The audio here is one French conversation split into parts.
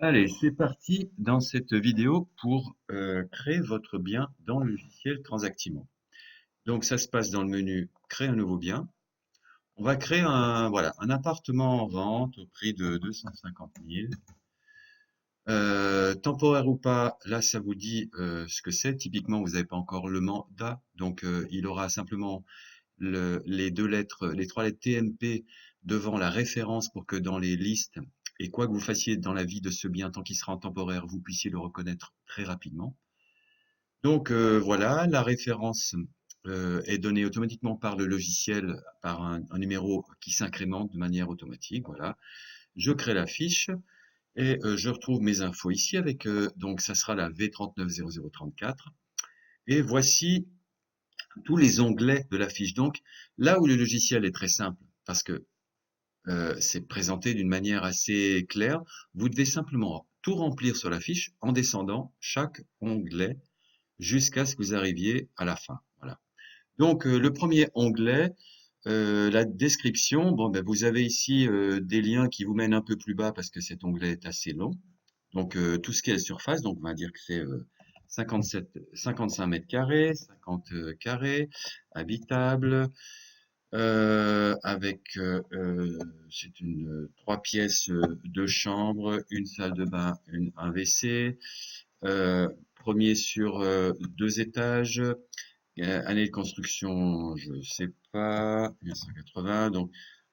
Allez, c'est parti dans cette vidéo pour créer votre bien dans le logiciel Transactimo. Donc ça se passe dans le menu Créer un nouveau bien. On va créer un appartement en vente au prix de 250 000. Temporaire ou pas, là ça vous dit ce que c'est. Typiquement, vous n'avez pas encore le mandat, donc il aura simplement les deux lettres, les trois lettres TMP devant la référence pour que dans les listes et quoi que vous fassiez dans la vie de ce bien tant qu'il sera en temporaire, vous puissiez le reconnaître très rapidement. Donc voilà, la référence est donnée automatiquement par le logiciel, par un numéro qui s'incrémente de manière automatique. Voilà, je crée la fiche et je retrouve mes infos ici avec donc ça sera la V390034. Et voici tous les onglets de la fiche. Donc là où le logiciel est très simple, parce que c'est présenté d'une manière assez claire, vous devez simplement tout remplir sur la fiche en descendant chaque onglet jusqu'à ce que vous arriviez à la fin. Voilà. Donc le premier onglet, la description, bon, ben, vous avez ici des liens qui vous mènent un peu plus bas parce que cet onglet est assez long. Donc tout ce qui est la surface, donc on va dire que c'est 55 mètres carrés, 50 carrés, habitable, avec c'est une trois pièces, deux chambres, une salle de bain, un WC, premier sur deux étages, année de construction, je sais pas, 1980. Donc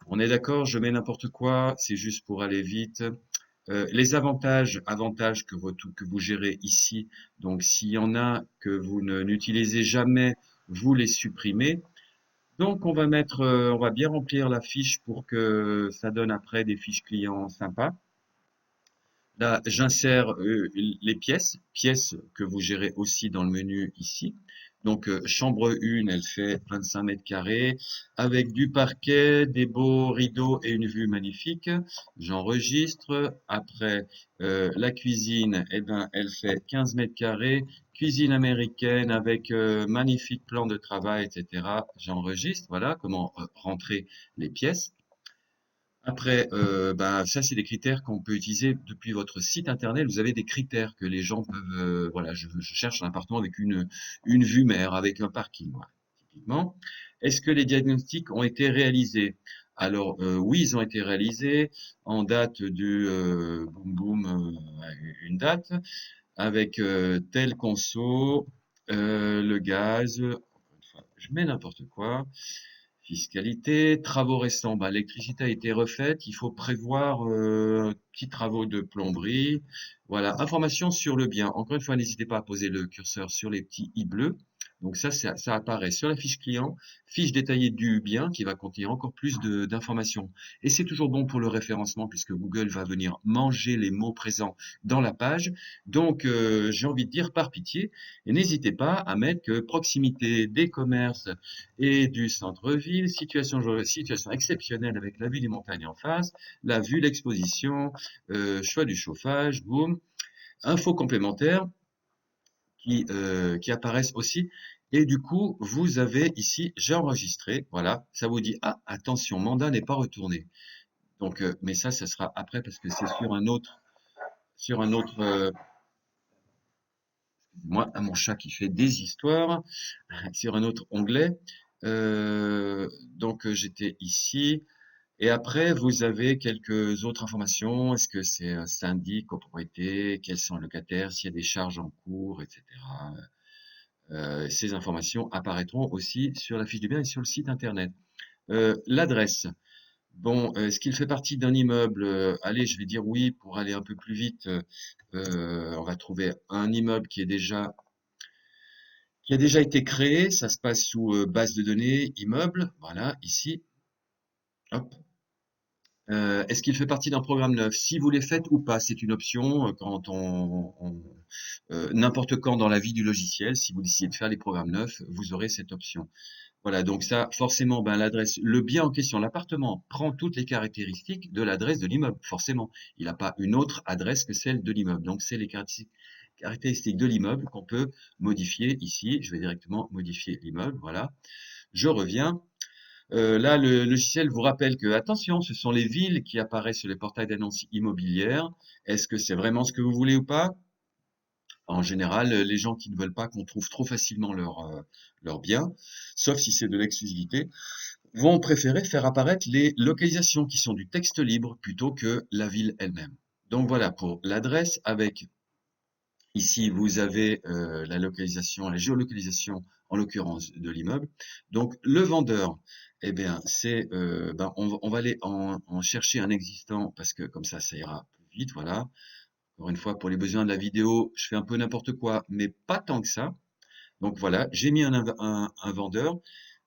on est d'accord, je mets n'importe quoi, c'est juste pour aller vite. Les avantages que vous gérez ici, donc s'il y en a que vous n'utilisez jamais, vous les supprimez. Donc on va bien remplir la fiche pour que ça donne après des fiches clients sympas. Là, j'insère les pièces que vous gérez aussi dans le menu ici. Donc, chambre 1, elle fait 25 mètres carrés, avec du parquet, des beaux rideaux et une vue magnifique. J'enregistre. Après, la cuisine, eh ben, elle fait 15 mètres carrés, cuisine américaine avec magnifique plan de travail, etc. J'enregistre. Voilà comment rentrer les pièces. Après, bah, ça, c'est des critères qu'on peut utiliser depuis votre site internet. Vous avez des critères que les gens peuvent, voilà, je cherche un appartement avec une vue mer, avec un parking, voilà, typiquement. Est-ce que les diagnostics ont été réalisés? Alors, oui, ils ont été réalisés en date du boum boum, une date, avec tel conso, le gaz, encore une fois, je mets n'importe quoi. Fiscalité, travaux récents, bah, l'électricité a été refaite, il faut prévoir petits travaux de plomberie. Voilà, information sur le bien. Encore une fois, n'hésitez pas à poser le curseur sur les petits i bleus. Donc ça apparaît sur la fiche client, fiche détaillée du bien qui va contenir encore plus d'informations. Et c'est toujours bon pour le référencement puisque Google va venir manger les mots présents dans la page. Donc j'ai envie de dire par pitié, et n'hésitez pas à mettre que proximité des commerces et du centre-ville, situation exceptionnelle avec la vue des montagnes en face, la vue, l'exposition, choix du chauffage, boum, infos complémentaires qui apparaissent aussi. Et du coup, vous avez ici, j'ai enregistré, voilà, ça vous dit, ah, attention, mandat n'est pas retourné. Donc, mais ça sera après parce que c'est sur un autre, moi, mon chat qui fait des histoires, sur un autre onglet. Donc, j'étais ici. Et après, vous avez quelques autres informations. Est-ce que c'est un syndic, copropriété, quels sont les locataires, s'il y a des charges en cours, etc. Ces informations apparaîtront aussi sur la fiche du bien et sur le site internet. L'adresse. Bon, est-ce qu'il fait partie d'un immeuble? Allez, je vais dire oui pour aller un peu plus vite. On va trouver un immeuble qui a déjà été créé. Ça se passe sous base de données immeuble. Voilà, ici. Hop. Est-ce qu'il fait partie d'un programme neuf? Si vous les faites ou pas, c'est une option quand n'importe quand dans la vie du logiciel, si vous décidez de faire les programmes neufs, vous aurez cette option. Voilà, donc ça, forcément, ben, l'adresse, le bien en question, l'appartement prend toutes les caractéristiques de l'adresse de l'immeuble, forcément. Il n'a pas une autre adresse que celle de l'immeuble. Donc, c'est les caractéristiques de l'immeuble qu'on peut modifier ici. Je vais directement modifier l'immeuble, voilà. Je reviens. Là, le logiciel vous rappelle que, attention, ce sont les villes qui apparaissent sur les portails d'annonces immobilières. Est-ce que c'est vraiment ce que vous voulez ou pas? En général, les gens qui ne veulent pas qu'on trouve trop facilement leurs biens, sauf si c'est de l'exclusivité, vont préférer faire apparaître les localisations qui sont du texte libre plutôt que la ville elle-même. Donc voilà pour l'adresse avec ici vous avez la localisation, la géolocalisation en l'occurrence de l'immeuble. Donc le vendeur, eh bien c'est on va aller en chercher un existant parce que comme ça ira plus vite, voilà. Encore une fois, pour les besoins de la vidéo, je fais un peu n'importe quoi, mais pas tant que ça. Donc voilà, j'ai mis un vendeur.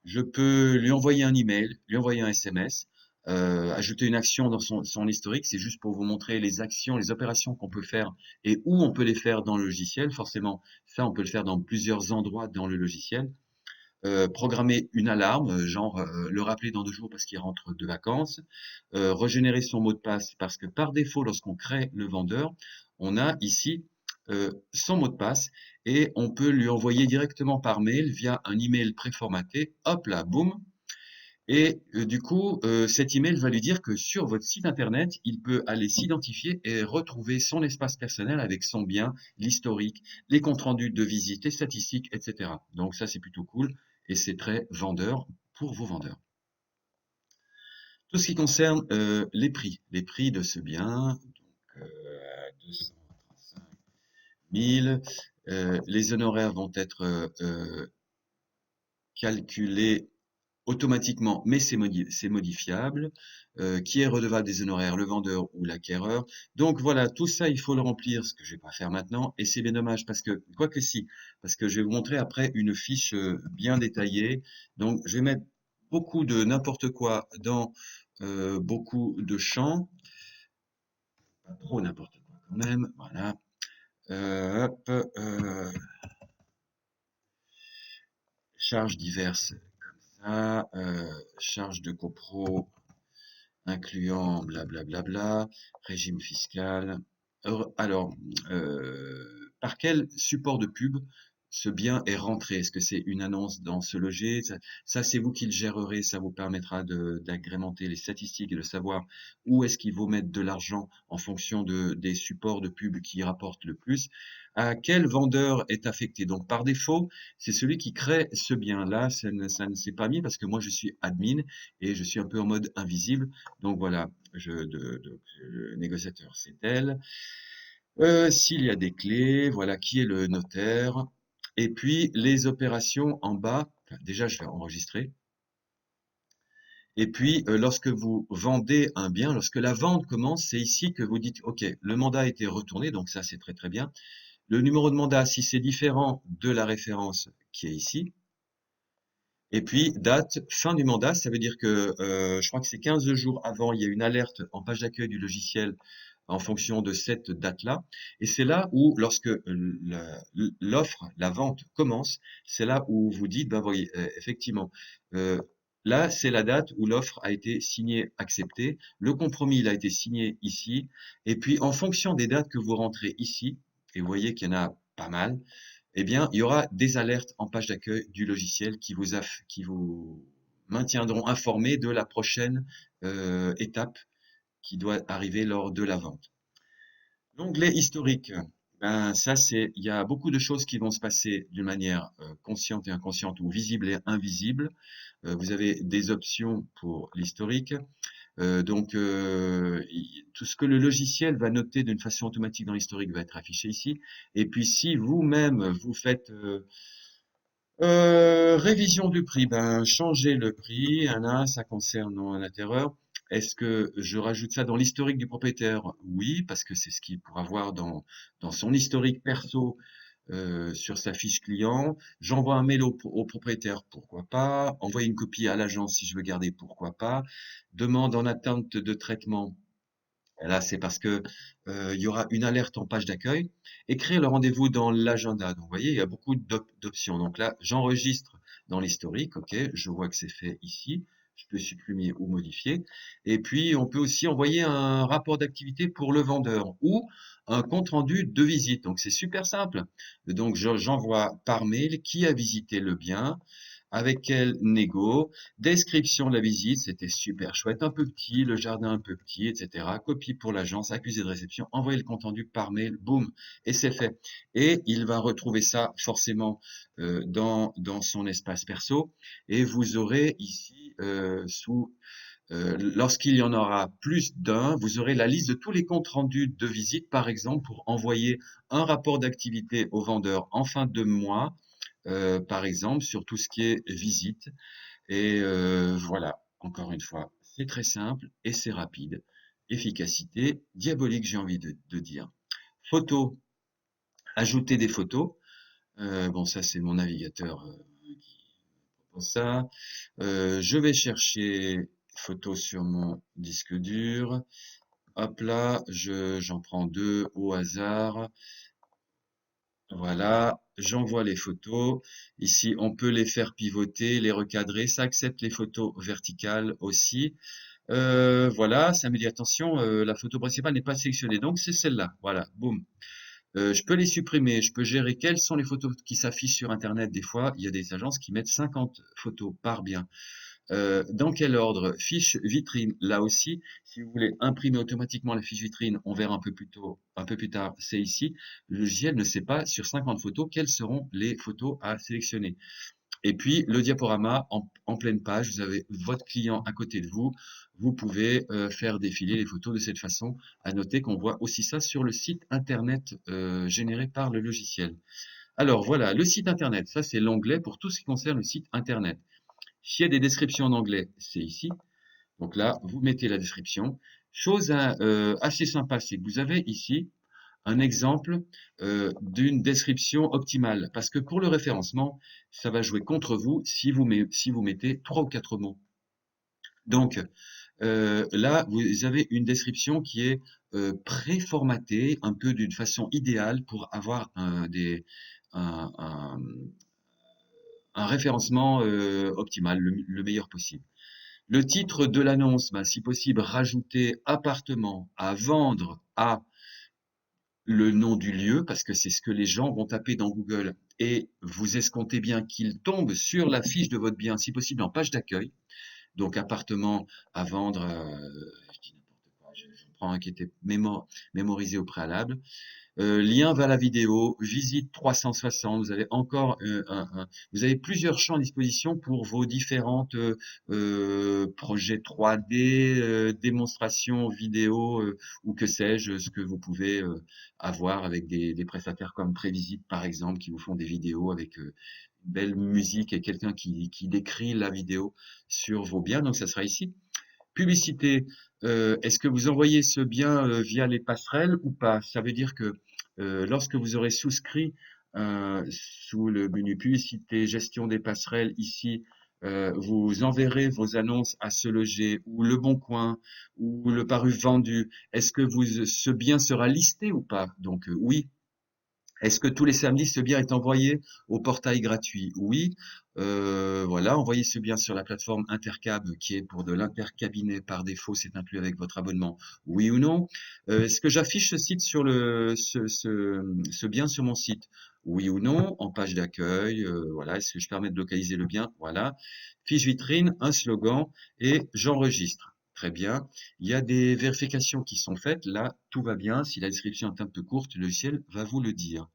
Je peux lui envoyer un email, lui envoyer un SMS, ajouter une action dans son historique. C'est juste pour vous montrer les actions, les opérations qu'on peut faire et où on peut les faire dans le logiciel. Forcément, ça, on peut le faire dans plusieurs endroits dans le logiciel. Programmer une alarme, genre le rappeler dans 2 jours parce qu'il rentre de vacances, régénérer son mot de passe parce que par défaut, lorsqu'on crée le vendeur, on a ici son mot de passe et on peut lui envoyer directement par mail via un email préformaté. Hop là, boum. Et du coup, cet email va lui dire que sur votre site internet, il peut aller s'identifier et retrouver son espace personnel avec son bien, l'historique, les comptes rendus de visite, les statistiques, etc. Donc ça, c'est plutôt cool et c'est très vendeur pour vos vendeurs. Tout ce qui concerne les prix de ce bien, donc 235 000, les honoraires vont être calculés automatiquement, mais c'est modifiable. Qui est redevable des honoraires, le vendeur ou l'acquéreur? Donc voilà, tout ça, il faut le remplir, ce que je vais pas faire maintenant. Et c'est bien dommage parce que, quoique si, parce que je vais vous montrer après une fiche bien détaillée. Donc je vais mettre beaucoup de n'importe quoi dans beaucoup de champs. Pas trop n'importe quoi quand même. Voilà. Hop, charges diverses comme ça. Charges de copro incluant blablabla, régime fiscal. Alors, par quel support de pub ce bien est rentré? Est-ce que c'est une annonce dans Ce Loger? Ça, c'est vous qui le gérerez, ça vous permettra d'agrémenter les statistiques et de savoir où est-ce qu'il vaut mettre de l'argent en fonction des supports de pub qui rapportent le plus. À quel vendeur est affecté? Donc, par défaut, c'est celui qui crée ce bien-là. Ça ne s'est pas mis parce que moi, je suis admin et je suis un peu en mode invisible. Donc voilà, le négociateur, c'est elle. S'il y a des clés, voilà qui est le notaire. Et puis les opérations en bas, enfin, déjà je vais enregistrer. Et puis lorsque vous vendez un bien, lorsque la vente commence, c'est ici que vous dites, OK, le mandat a été retourné, donc ça c'est très très bien. Le numéro de mandat, si c'est différent de la référence qui est ici. Et puis, date, fin du mandat, ça veut dire que je crois que c'est 15 jours avant, il y a une alerte en page d'accueil du logiciel en fonction de cette date-là. Et c'est là où, lorsque l'offre, la vente commence, c'est là où vous dites, ben voyez, effectivement, euh, là, c'est la date où l'offre a été signée, acceptée. Le compromis, il a été signé ici. Et puis, en fonction des dates que vous rentrez ici, et vous voyez qu'il y en a pas mal, eh bien, il y aura des alertes en page d'accueil du logiciel qui vous maintiendront informé de la prochaine étape qui doit arriver lors de la vente. L'onglet historique, ben ça il y a beaucoup de choses qui vont se passer d'une manière consciente et inconsciente ou visible et invisible. Vous avez des options pour l'historique. Tout ce que le logiciel va noter d'une façon automatique dans l'historique va être affiché ici. Et puis, si vous-même vous faites révision du prix, ben changer le prix, ça concerne un intérieur. Est-ce que je rajoute ça dans l'historique du propriétaire? Oui, parce que c'est ce qu'il pourra voir dans son historique perso sur sa fiche client. J'envoie un mail au propriétaire, pourquoi pas. Envoyer une copie à l'agence si je veux garder, pourquoi pas. Demande en attente de traitement. Là, c'est parce que il y aura une alerte en page d'accueil. Écrire le rendez-vous dans l'agenda. Donc, vous voyez, il y a beaucoup d'options. Donc là, j'enregistre dans l'historique. OK, je vois que c'est fait ici. Je peux supprimer ou modifier. Et puis, on peut aussi envoyer un rapport d'activité pour le vendeur ou un compte-rendu de visite. Donc, c'est super simple. Donc, j'envoie par mail qui a visité le bien, avec quel négo, description de la visite, c'était super chouette, un peu petit, le jardin un peu petit, etc. Copie pour l'agence, accusé de réception, envoyez le compte rendu par mail, boum, et c'est fait. Et il va retrouver ça forcément dans son espace perso, et vous aurez ici lorsqu'il y en aura plus d'un, vous aurez la liste de tous les comptes rendus de visite, par exemple, pour envoyer un rapport d'activité au vendeur en fin de mois, par exemple, sur tout ce qui est visite. Et voilà, encore une fois, c'est très simple et c'est rapide. Efficacité diabolique, j'ai envie de dire. Photos, ajouter des photos. Bon, ça, c'est mon navigateur qui propose ça. Je vais chercher photos sur mon disque dur. Hop là, j'en prends deux au hasard. Voilà, j'envoie les photos. Ici, on peut les faire pivoter, les recadrer. Ça accepte les photos verticales aussi. Voilà, ça me dit attention, la photo principale n'est pas sélectionnée. Donc, c'est celle-là. Voilà, boum. Je peux les supprimer. Je peux gérer quelles sont les photos qui s'affichent sur Internet. Des fois, il y a des agences qui mettent 50 photos par bien. Dans quel ordre? Fiche vitrine. Là aussi, si vous voulez imprimer automatiquement la fiche vitrine, on verra un peu plus tard, c'est ici. Le logiciel ne sait pas sur 50 photos quelles seront les photos à sélectionner. Et puis le diaporama en pleine page, vous avez votre client à côté de vous. Vous pouvez faire défiler les photos de cette façon. À noter qu'on voit aussi ça sur le site internet généré par le logiciel. Alors voilà, le site internet, ça c'est l'onglet pour tout ce qui concerne le site internet. S'il y a des descriptions en anglais, c'est ici. Donc là, vous mettez la description. Chose assez sympa, c'est que vous avez ici un exemple d'une description optimale. Parce que pour le référencement, ça va jouer contre vous si vous mettez trois ou quatre mots. Donc là, vous avez une description qui est préformatée, un peu d'une façon idéale pour avoir un, un- un référencement optimal, le meilleur possible. Le titre de l'annonce, ben, si possible, rajouter appartement à vendre à le nom du lieu, parce que c'est ce que les gens vont taper dans Google, et vous escomptez bien qu'ils tombent sur la fiche de votre bien, si possible en page d'accueil. Donc appartement à vendre, je dis n'importe quoi, je prends un qui était mémorisé au préalable. Lien vers la vidéo, visite 360. Vous avez encore vous avez plusieurs champs à disposition pour vos différentes projets 3D, démonstrations vidéo ou que sais-je, ce que vous pouvez avoir avec des prestataires comme Prévisite par exemple, qui vous font des vidéos avec une belle musique et quelqu'un qui décrit la vidéo sur vos biens. Donc ça sera ici. Publicité, est-ce que vous envoyez ce bien via les passerelles ou pas? Ça veut dire que lorsque vous aurez souscrit sous le menu publicité, gestion des passerelles, ici, vous enverrez vos annonces à Se Loger ou Le Bon Coin ou le Paru Vendu. Est-ce que ce bien sera listé ou pas? Donc oui. Est-ce que tous les samedis, ce bien est envoyé au portail gratuit? Oui. Voilà, envoyez ce bien sur la plateforme Intercab qui est pour de l'intercabinet par défaut, c'est inclus avec votre abonnement. Oui ou non? Est-ce que j'affiche ce site sur ce bien sur mon site? Oui ou non? En page d'accueil, voilà. Est-ce que je permets de localiser le bien? Voilà. Fiche vitrine, un slogan et j'enregistre. Très bien. Il y a des vérifications qui sont faites. Là, tout va bien. Si la description est un peu courte, le logiciel va vous le dire.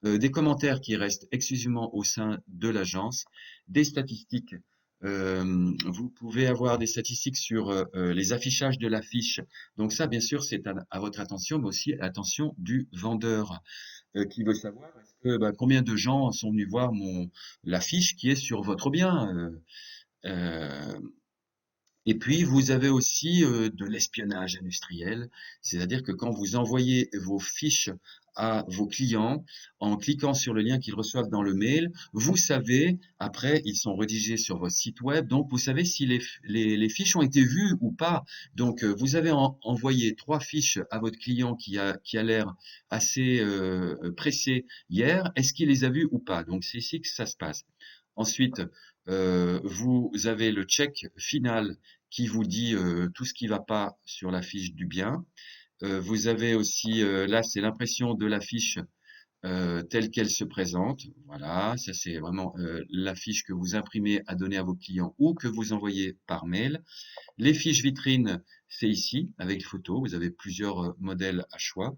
Des commentaires qui restent exclusivement au sein de l'agence, des statistiques. Vous pouvez avoir des statistiques sur les affichages de l'affiche. Donc ça, bien sûr, c'est à votre attention, mais aussi à l'attention du vendeur qui veut savoir combien de gens sont venus voir l'affiche qui est sur votre bien. Euh, et puis, vous avez aussi de l'espionnage industriel, c'est-à-dire que quand vous envoyez vos fiches à vos clients, en cliquant sur le lien qu'ils reçoivent dans le mail, vous savez, après, ils sont rédigés sur votre site web, donc vous savez si les fiches ont été vues ou pas. Donc, vous avez envoyé trois fiches à votre client qui a l'air assez pressé hier, est-ce qu'il les a vues ou pas? Donc, c'est ici que ça se passe. Ensuite, vous avez le check final qui vous dit tout ce qui ne va pas sur la fiche du bien. Vous avez aussi, là, c'est l'impression de la fiche telle qu'elle se présente. Voilà, ça c'est vraiment la fiche que vous imprimez à donner à vos clients ou que vous envoyez par mail. Les fiches vitrines, c'est ici, avec les photos. Vous avez plusieurs modèles à choix.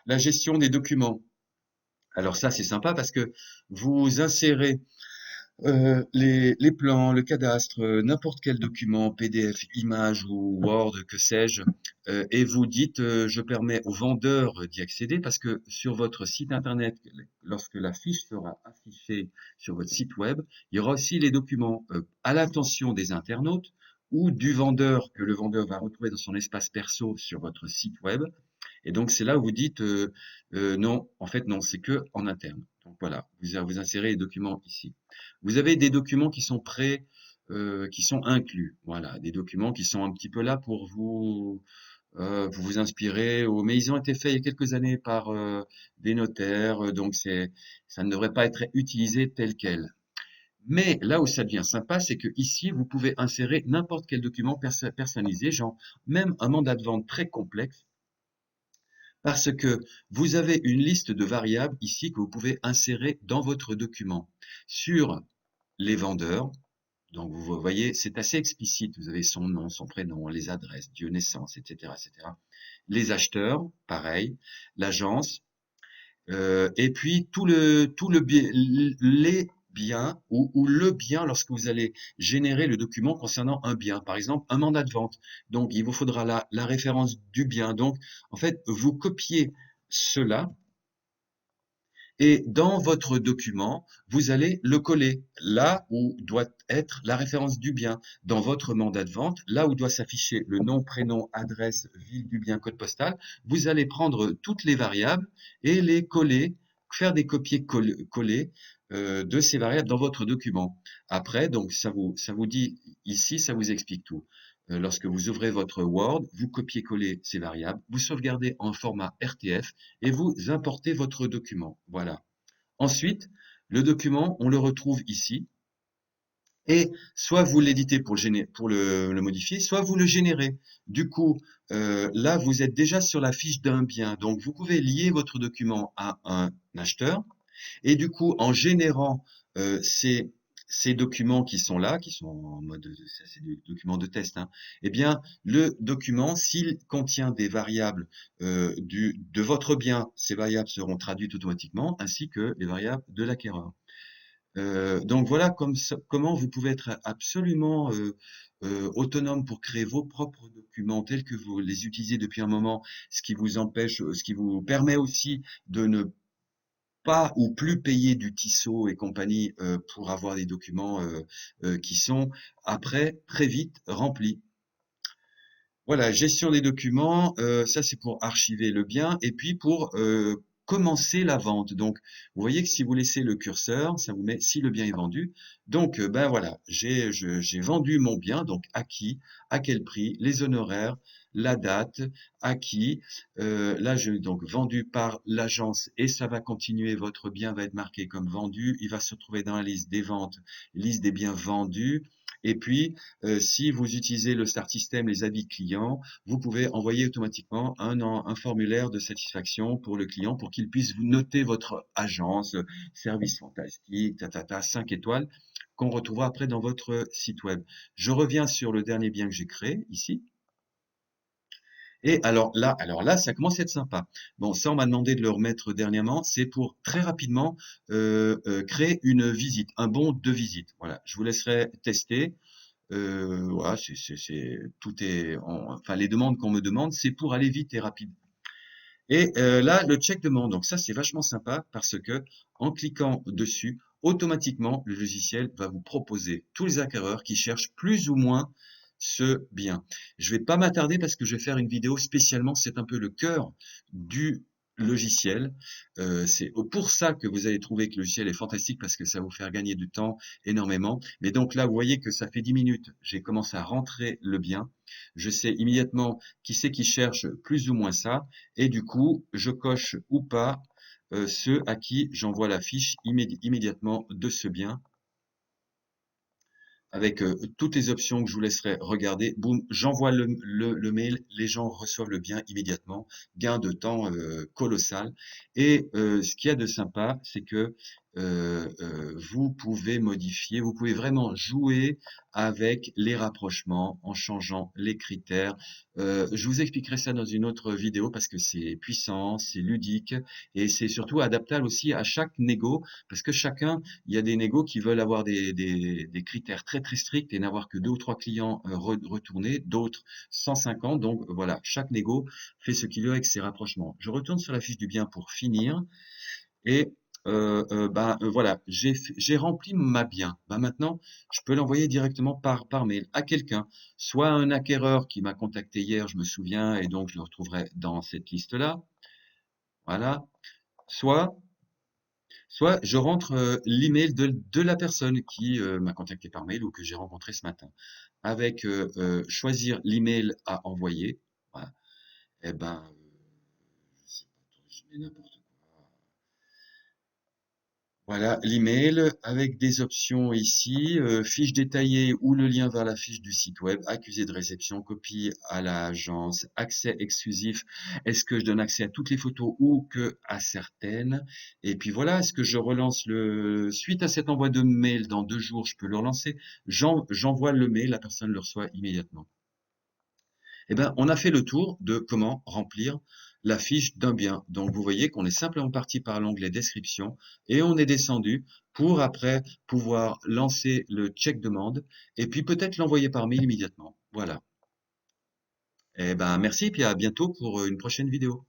La gestion des documents. Alors ça, c'est sympa parce que vous insérez les plans, le cadastre, n'importe quel document, PDF, image ou Word, que sais-je, et vous dites, je permets au vendeur d'y accéder parce que sur votre site internet, lorsque la fiche sera affichée sur votre site web, il y aura aussi les documents à l'attention des internautes ou du vendeur que le vendeur va retrouver dans son espace perso sur votre site web. Et donc, c'est là où vous dites, non, en fait, non, c'est que en interne. Donc voilà, vous insérez les documents ici. Vous avez des documents qui sont prêts, qui sont inclus. Voilà, des documents qui sont un petit peu là pour vous inspirer. Mais ils ont été faits il y a quelques années par des notaires, donc ça ne devrait pas être utilisé tel quel. Mais là où ça devient sympa, c'est que ici, vous pouvez insérer n'importe quel document personnalisé, genre même un mandat de vente très complexe parce que vous avez une liste de variables ici que vous pouvez insérer dans votre document. Sur les vendeurs, donc vous voyez, c'est assez explicite. Vous avez son nom, son prénom, les adresses, lieu de naissance, etc., etc. Les acheteurs, pareil. L'agence, et puis les biens ou le bien lorsque vous allez générer le document concernant un bien, par exemple un mandat de vente. Donc il vous faudra la référence du bien. Donc en fait, vous copiez cela et dans votre document, vous allez le coller là où doit être la référence du bien. Dans votre mandat de vente, là où doit s'afficher le nom, prénom, adresse, ville du bien, code postal, vous allez prendre toutes les variables et les coller, faire des copier-coller de ces variables dans votre document. Après, donc ça vous dit ici, ça vous explique tout. Lorsque vous ouvrez votre Word, vous copiez-collez ces variables, vous sauvegardez en format RTF et vous importez votre document. Voilà. Ensuite, le document, on le retrouve ici. Et soit vous l'éditez pour le modifier, soit vous le générez. Du coup, là, vous êtes déjà sur la fiche d'un bien. Donc, vous pouvez lier votre document à un acheteur. Et du coup, en générant ces documents qui sont là, qui sont en mode, ça c'est des documents de test, hein, eh bien, le document, s'il contient des variables de votre bien, ces variables seront traduites automatiquement, ainsi que les variables de l'acquéreur. Donc voilà comment vous pouvez être absolument autonome pour créer vos propres documents tels que vous les utilisez depuis un moment, ce qui vous permet aussi de ne pas ou plus payer du Tissot et compagnie pour avoir des documents qui sont après très vite remplis. Voilà, gestion des documents, ça c'est pour archiver le bien et puis pour commencer la vente. Donc, vous voyez que si vous laissez le curseur, ça vous met si le bien est vendu. Donc, ben voilà, j'ai vendu mon bien, donc à qui, à quel prix, les honoraires, la date, à qui. Là, je donc vendu par l'agence et ça va continuer. Votre bien va être marqué comme vendu. Il va se retrouver dans la liste des ventes, liste des biens vendus. Et puis, si vous utilisez le Start System, les avis clients, vous pouvez envoyer automatiquement un formulaire de satisfaction pour le client pour qu'il puisse vous noter votre agence, service fantastique, 5 étoiles, qu'on retrouvera après dans votre site web. Je reviens sur le dernier bien que j'ai créé ici. Et alors là, ça commence à être sympa. Bon, ça, on m'a demandé de le remettre dernièrement. C'est pour très rapidement créer une visite, un bon de visite. Voilà, je vous laisserai tester. Voilà, tout est, enfin, les demandes qu'on me demande, c'est pour aller vite et rapide. Et là, le check demande. Donc ça, c'est vachement sympa parce que en cliquant dessus, automatiquement, le logiciel va vous proposer tous les acquéreurs qui cherchent plus ou moins ce bien. Je vais pas m'attarder parce que je vais faire une vidéo spécialement. C'est un peu le cœur du logiciel. C'est pour ça que vous allez trouver que le logiciel est fantastique parce que ça va vous faire gagner du temps énormément. Mais donc là, vous voyez que ça fait 10 minutes. J'ai commencé à rentrer le bien. Je sais immédiatement qui c'est qui cherche plus ou moins ça. Et du coup, je coche ou pas ceux à qui j'envoie la fiche immédiatement de ce bien avec toutes les options que je vous laisserai regarder. Boum, j'envoie le mail, les gens reçoivent le bien immédiatement. Gain de temps colossal. Et ce qu'il y a de sympa, c'est que vous pouvez modifier, vous pouvez vraiment jouer avec les rapprochements en changeant les critères. Je vous expliquerai ça dans une autre vidéo parce que c'est puissant, c'est ludique et c'est surtout adaptable aussi à chaque négo parce que chacun, il y a des négos qui veulent avoir des critères très très stricts et n'avoir que 2 ou 3 clients retournés, d'autres 150. Donc voilà, chaque négo fait ce qu'il veut avec ses rapprochements. Je retourne sur la fiche du bien pour finir et voilà, j'ai rempli ma bien. Ben, maintenant, je peux l'envoyer directement par mail à quelqu'un, soit à un acquéreur qui m'a contacté hier, je me souviens, et donc je le retrouverai dans cette liste-là. Voilà. Soit Soit je rentre l'email de la personne qui m'a contacté par mail ou que j'ai rencontré ce matin. Avec choisir l'email à envoyer. Voilà. Eh ben, je sais pas trop, je mets n'importe quoi. Voilà, l'email avec des options ici, fiche détaillée ou le lien vers la fiche du site web, accusé de réception, copie à l'agence, accès exclusif. Est-ce que je donne accès à toutes les photos ou que à certaines? Et puis voilà, est-ce que je relance suite à cet envoi de mail dans 2 jours, je peux le relancer? J'envoie le mail, la personne le reçoit immédiatement. Eh ben, on a fait le tour de comment remplir la fiche d'un bien. Donc, vous voyez qu'on est simplement parti par l'onglet description et on est descendu pour après pouvoir lancer le check demande et puis peut-être l'envoyer par mail immédiatement. Voilà. Eh ben, merci, puis à bientôt pour une prochaine vidéo.